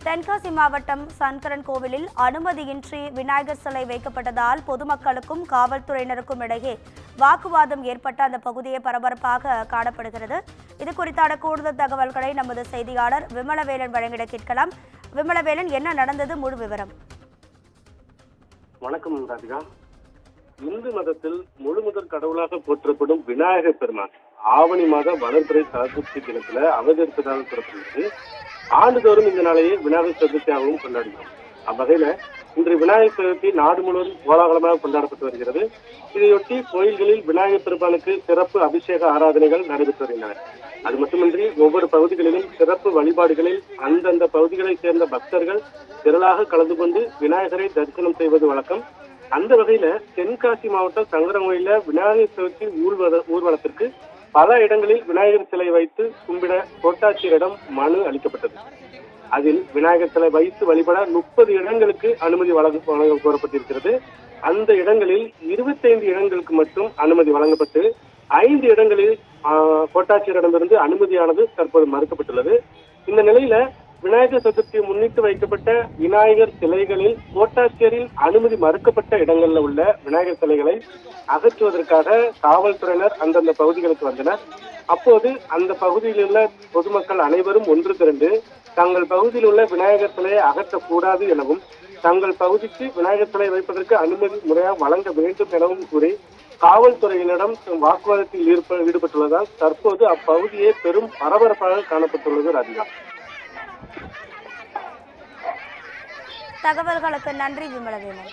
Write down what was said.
தென்காசி மாவட்டம் சங்கரன் கோவிலில் அனுமதியின்றி விநாயகர் சிலை வைக்கப்பட்டதால் பொதுமக்களுக்கும் காவல்துறையினருக்கும் இடையே வாக்குவாதம் ஏற்பட்ட அந்த பகுதியை பரபரப்பாக காணப்படுகிறது. இது குறித்தான கூடுதல் தகவல்களை நமது செய்தியாளர் விமலவேலன் வழங்கிட கேட்கலாம். விமலவேலன், என்ன நடந்தது, முழு விவரம்? வணக்கம் ராதிகா. இந்து மதத்தில் முழுமுதற் கடவுளாக போற்றப்படும் விநாயகர் பெருமான் ஆவணி மாத வளர்பிறை சதுர்த்தி தினத்துல அவதரிப்பதாக கூறப்படுகிறது. ஆண்டுதோறும் இந்த நாளையே விநாயகர் சதுர்த்தியாகவும் கொண்டாடுகிறோம். அவ்வகையில இன்று விநாயகர் சதுர்த்தி நாடு முழுவதும் கோலாகலமாக கொண்டாடப்பட்டு வருகிறது. இதையொட்டி கோயில்களில் விநாயகர் பெருமானுக்கு சிறப்பு அபிஷேக ஆராதனைகள் நடைபெற்று வருகின்றன. அது மட்டுமின்றி ஒவ்வொரு பகுதிகளிலும் சிறப்பு வழிபாடுகளில் அந்தந்த பகுதிகளைச் சேர்ந்த பக்தர்கள் திரளாக கலந்து கொண்டு விநாயகரை தரிசனம் செய்வது வழக்கம். அந்த வகையில தென்காசி மாவட்டம் சங்கரங்கோயில விநாயகர் சதுர்த்தி ஊர்வலத்திற்கு பல இடங்களில் விநாயகர் சிலை வைத்து கும்பிட கோட்டாட்சியரிடம் மனு அளிக்கப்பட்டது. அதில் விநாயகர் சிலை வைத்து வழிபட 30 இடங்களுக்கு அனுமதி வழங்க கோரப்பட்டிருக்கிறது. அந்த இடங்களில் 25 இடங்களுக்கு மட்டும் அனுமதி வழங்கப்பட்டு 5 இடங்களில் கோட்டாட்சியரிடமிருந்து அனுமதியானது தற்போது மறுக்கப்பட்டுள்ளது. இந்த நிலையில விநாயகர் சதுர்த்தியை முன்னிட்டு வைக்கப்பட்ட விநாயகர் சிலைகளில் கோட்டாட்சியரின் அனுமதி மறுக்கப்பட்ட இடங்கள்ல உள்ள விநாயகர் சிலைகளை அகற்றுவதற்காக காவல்துறையினர் அந்தந்த பகுதிகளுக்கு வந்தனர். அப்போது அந்த பகுதியில் உள்ள பொதுமக்கள் அனைவரும் ஒன்று திரண்டு தங்கள் பகுதியில் உள்ள விநாயகர் சிலையை அகற்றக்கூடாது எனவும் தங்கள் பகுதிக்கு விநாயகர் சிலை வைப்பதற்கு அனுமதி முறையாக வழங்க வேண்டும் எனவும் கூறி காவல்துறையினரிடம் வாக்குவாதத்தில் ஈடுபட்டுள்ளதால் தற்போது அப்பகுதியே பெரும் பரபரப்பாக காணப்பட்டுள்ளது. ராதிகா, தகவல்களுக்கு நன்றி விமலவேலன்.